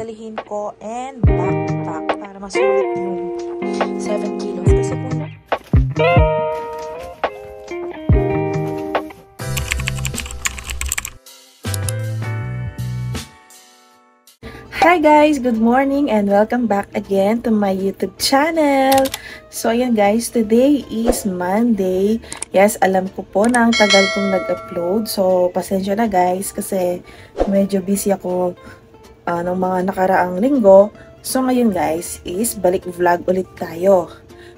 dadalhin ko and backpack para masulit yung 7 kilos. Kasi kung Hi guys! Good morning and welcome back again to my YouTube channel. So ayan guys, today is Monday. Yes, alam ko po na ang tagal kong nag-upload. So pasensya na guys kasi medyo busy ako ng mga nakaraang linggo. So ngayon guys is balik vlog ulit tayo.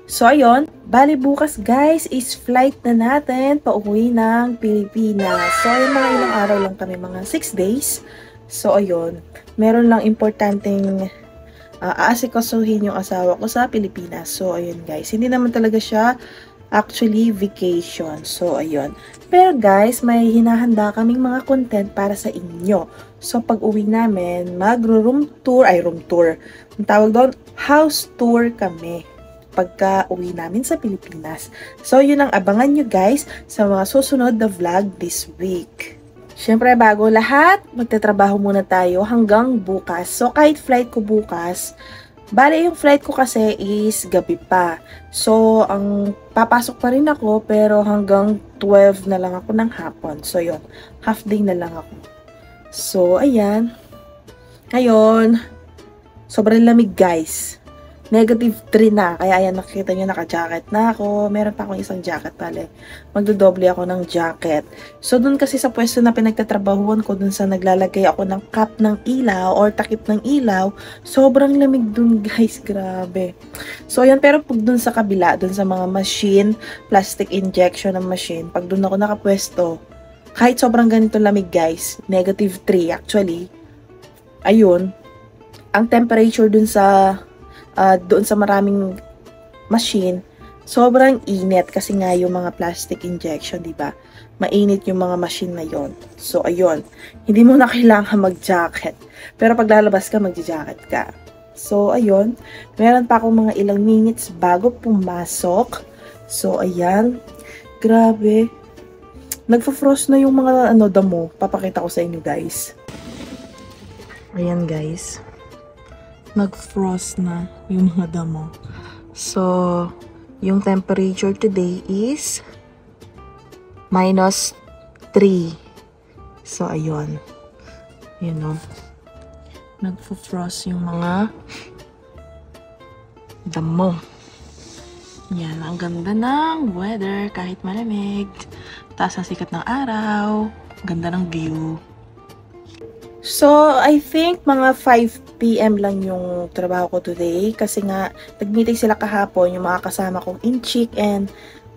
So ayun, bali bukas guys is flight na natin pauwi ng Pilipinas. So ayun, mga ilang araw lang kami, mga 6 days. So ayun, meron lang importanteng aasikasuhin yung asawa ko sa Pilipinas. So ayun guys, hindi naman talaga siya actually vacation. So ayun. Pero guys, may hinahanda kaming mga content para sa inyo. So pag uwi namin, room tour. Ang tawag doon, house tour kami pagka uwi namin sa Pilipinas. So yun ang abangan nyo guys sa mga susunod na vlog this week. Siyempre, bago lahat, magtatrabaho muna tayo hanggang bukas. So, kahit flight ko bukas, bale yung flight ko kasi is gabi pa. So, ang papasok pa rin ako, pero hanggang 12 na lang ako ng hapon. So, yun, half day na lang ako. So, ayan. Ngayon, sobrang lamig guys. -3 na. Kaya ayan, nakikita nyo, naka-jacket na ako. Meron pa akong isang jacket pala. Magdodoble ako ng jacket. So, dun kasi sa pwesto na pinagtatrabahuan ko, dun sa naglalagay ako ng cap ng ilaw or takip ng ilaw, sobrang lamig dun guys. Grabe. So, ayan. Pero pag dun sa kabila, dun sa mga machine, plastic injection ng machine, pag dun ako nakapwesto, kahit sobrang ganito lamig guys, -3 actually, ayun, ang temperature dun sa doon sa maraming machine, sobrang init kasi nga yung mga plastic injection, di ba? Mainit yung mga machine na yon. So, ayun. Hindi mo na kailangan mag-jacket. Pero pag lalabas ka, mag-jacket ka. So, ayun. Meron pa akong mga ilang minutes bago pumasok. So, ayan. Grabe. Nagfa-frost na yung mga damo. Papakita ko sa inyo, guys. Ayan, guys. Nag-frost na yung mga damo. So, yung temperature today is -3. So, ayun. Yun o. Nag-frost yung mga damo. Yan. Ang ganda ng weather kahit malamig. Taas ang sikat ng araw. Ganda ng view. So, I think mga 5 PM lang yung trabaho ko today kasi nga nag-meeting sila kahapon, yung mga kasama kong Inchik and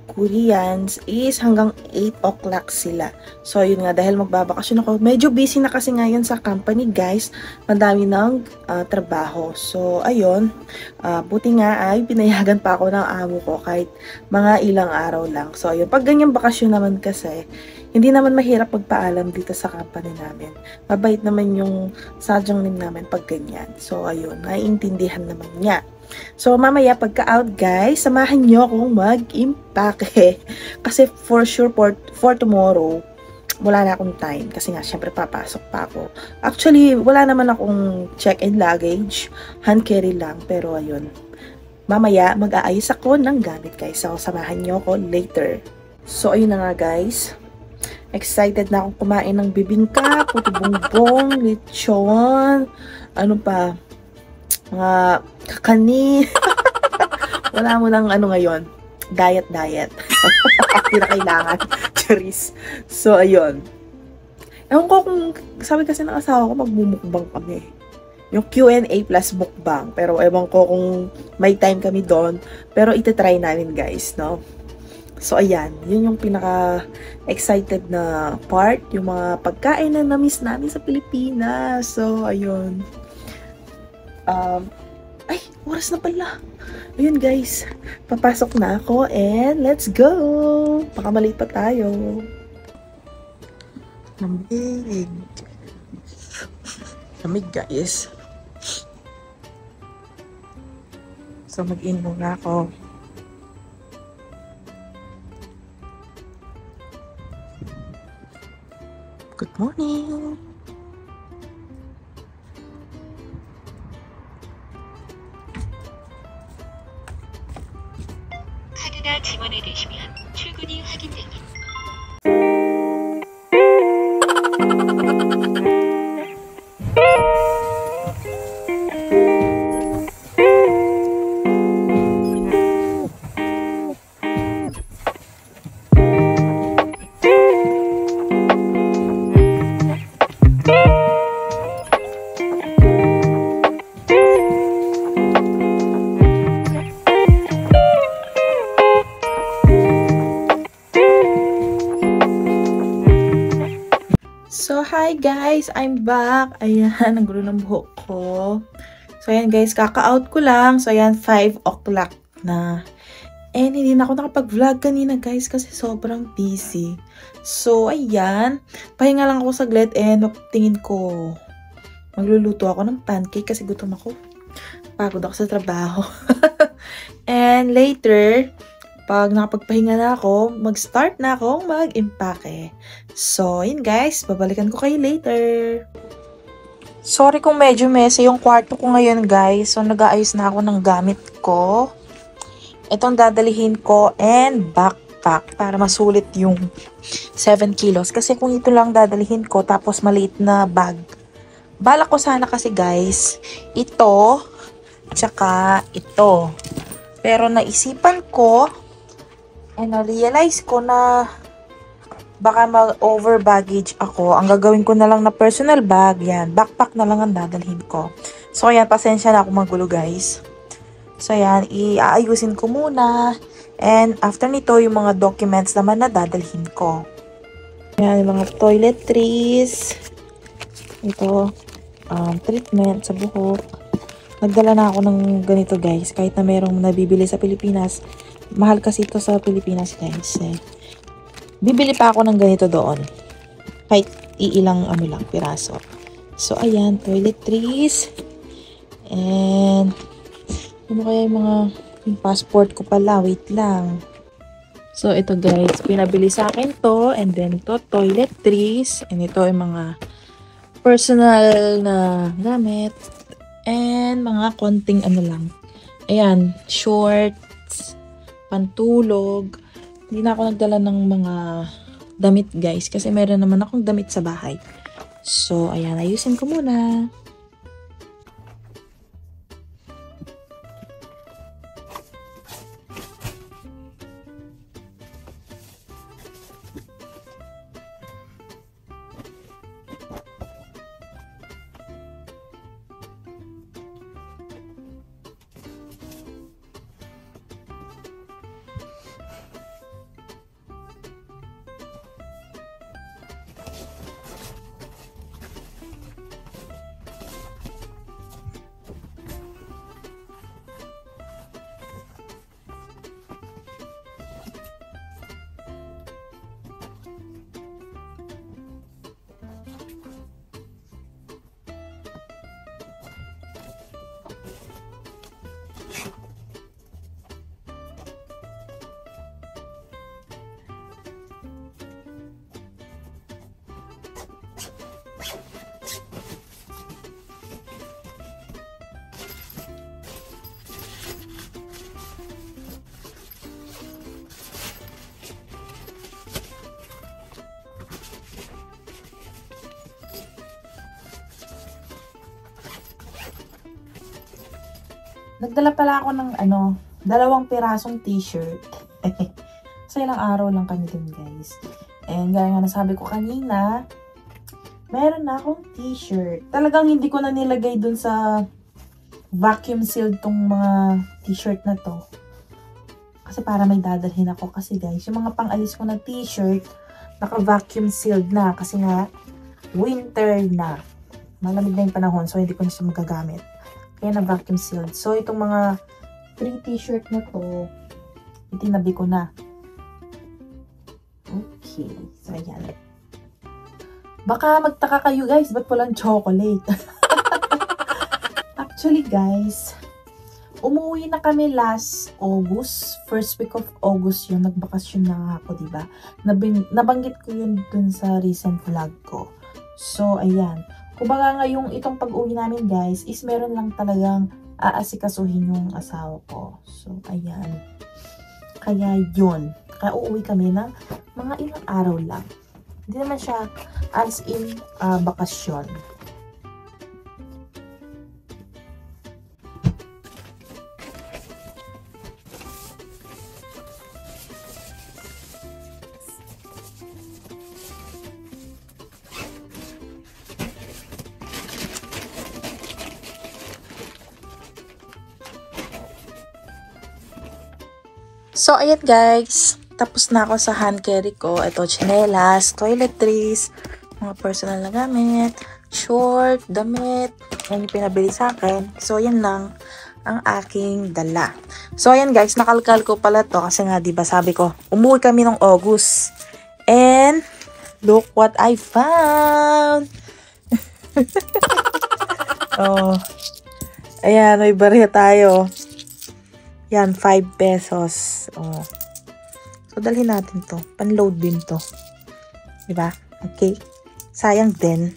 Koreans is hanggang 8 o'clock sila. So, yun nga, dahil magbabakasyon ako, medyo busy na kasi ngayon sa company guys, madami ng trabaho. So, ayun, buti nga ay pinayagan pa ako ng amo ko kahit mga ilang araw lang. So, ayun, pag ganyang bakasyon naman kasi, hindi naman mahirap magpaalam dito sa company namin. Mabait naman yung sadyang namin pag ganyan. So, ayun, naiintindihan naman niya. So, mamaya pagka-out guys, samahan nyo akong mag-impake. Kasi for sure, for tomorrow, wala na akong time. Kasi nga, syempre papasok pa ako. Actually, wala naman akong check-in luggage. Hand carry lang. Pero ayun, mamaya mag-aayos ako ng gamit guys. So, samahan nyo ako later. So, ayun na nga guys. Excited na akong kumain ng bibingka, puto bongbong, lechon, ano pa, mga kakani. Wala mo ng ngayon, diet. Hindi na kailangan. Charis. So, ayun. Ewan ko kung, sabi kasi ng asawa ko, magmumukbang kami. Yung Q&A plus mukbang. Pero ewan ko kung may time kami doon. Pero itatry namin guys, no? So, ayan. Yun yung pinaka-excited na part. Yung mga pagkain na na-miss namin sa Pilipinas. So, ayun. Ay, oras na pala. Ayun, guys. Papasok na ako and let's go! Baka maliit pa tayo. Lamig. Lamig, guys. So, mag-in muna ako. Good morning! 카드가 지원이 되시면 출근이 확인됩니다. So, hi guys! I'm back! Ayan, ang gulo ng buhok ko. So, ayan guys, kaka-out ko lang. So, ayan, 5 o'clock na. And hindi na ako nakapag-vlog kanina guys kasi sobrang busy. So, ayan. Pahinga lang ako saglit and tingin ko magluluto ako ng pancake kasi gutom ako. Pagod ako sa trabaho. And later, pag nakapagpahinga na ako, mag-start na akong mag-impake. So, yun guys, babalikan ko kayo later. Sorry kung medyo messy yung kwarto ko ngayon guys. So, nag-aayos na ako ng gamit ko. Itong dadalihin ko and backpack para masulit yung 7 kilos. Kasi kung ito lang dadalihin ko tapos maliit na bag. Balak ko sana kasi guys, ito, tsaka ito. Pero naisipan ko, and na-realize ko na baka mag-over baggage ako. Ang gagawin ko na lang na personal bag, yan, backpack na lang ang dadalhin ko. So, ayan, pasensya na ako magulo guys. So, ayan, iaayusin ko muna. And after nito, yung mga documents naman na dadalhin ko. Ayan, yung mga toiletries. Ito, treatment sa buhok. Nagdala na ako ng ganito guys. Kahit na merong nabibili sa Pilipinas. Mahal kasi ito sa Pilipinas guys. Bibili pa ako ng ganito doon. Kahit iilang lang, piraso. So, ayan, toiletries. And, ano kaya yung passport ko pala? Wait lang. So, ito guys, pinabili sa akin to. And then, ito, toiletries. And ito yung mga personal na gamit. And, mga konting lang. Ayan, shorts, pantulog. Hindi na ako nagdala ng mga damit guys. Kasi meron naman akong damit sa bahay. So, ayan, ayusin ko muna. Nagdala pala ako ng 2 pirasong t-shirt. Sa ilang araw lang kami dun guys. And gaya nga nasabi ko kanina, meron na akong t-shirt. Talagang hindi ko na nilagay dun sa vacuum sealed tong mga t-shirt na to. Kasi para may dadalhin ako. Kasi guys, yung mga pang-alis ko na t-shirt, naka-vacuum sealed na. Kasi nga, winter na. Malamig na yung panahon, so hindi ko na siya magagamit. Kaya na vacuum sealed. So, itong mga 3 t-shirt na to, itinabi ko na. Okay. So, ayan. Baka magtaka kayo guys, ba't walang chocolate? Actually guys, umuwi na kami last August. First week of August yun. Nagbakasyon na ako, diba? Nabanggit ko yun dun sa recent vlog ko. So, ayan. Kumbaga ngayong itong pag-uwi namin guys, is meron lang talagang aasikasuhin yung asawa ko. So, ayan. Kaya yun. Kaya uuwi kami ng mga ilang araw lang. Hindi naman siya as in bakasyon. So, ayan guys. Tapos na ako sa hand carry ko. Ito, tsinelas, toiletries, mga personal na gamit, short, damit. Yan yung pinabili sa akin. So, yan lang ang aking dala. So, ayan guys. Nakalkal ko pala to. Kasi nga, diba sabi ko, umuwi kami ng August. And, look what I found! Oh. Ayan, may barya tayo. Yan, 5 pesos. Oh. So, dalhin natin to. Pan-load din to. Diba? Okay. Sayang din.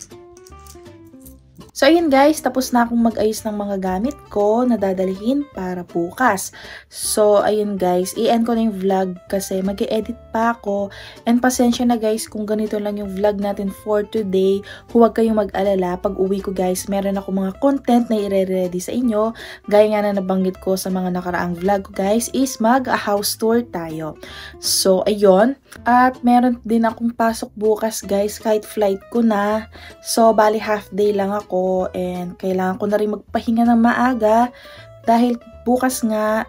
So, ayun guys. Tapos na akong mag-ayos ng mga gamit ko na dadalhin para bukas. So, ayun guys. I-end ko na yung vlog kasi mag-i-edit pa ako. And pasensya na guys kung ganito lang yung vlog natin for today. Huwag kayong mag-alala. Pag uwi ko guys, meron ako mga content na i-ready sa inyo. Gaya nga na nabanggit ko sa mga nakaraang vlog ko guys is mag-house tour tayo. So, ayun. At meron din akong pasok bukas guys kahit flight ko na. So, bali half day lang ako. And kailangan ko na rin magpahinga ng maaga dahil bukas nga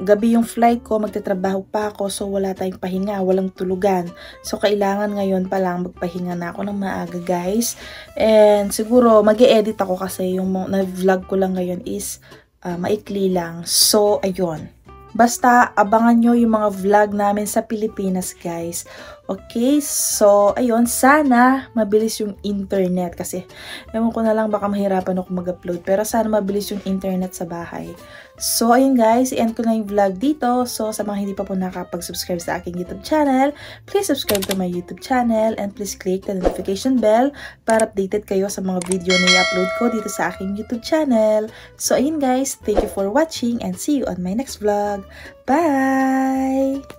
gabi yung flight ko, magtatrabaho pa ako, so wala tayong pahinga, walang tulugan. So kailangan ngayon pa lang magpahinga na ako ng maaga guys. And siguro mag-i-edit ako kasi yung na-vlog ko lang ngayon is maikli lang. So ayun. Basta abangan nyo yung mga vlog namin sa Pilipinas guys. Okay, so ayun, sana mabilis yung internet kasi ewan ko na lang baka mahirapan ako mag-upload pero sana mabilis yung internet sa bahay. So ayun guys, i-end ko na yung vlog dito. So sa mga hindi pa po nakapag-subscribe sa aking YouTube channel, please subscribe to my YouTube channel and please click the notification bell para updated kayo sa mga video na i-upload ko dito sa aking YouTube channel. So ayun guys, thank you for watching and see you on my next vlog. Bye!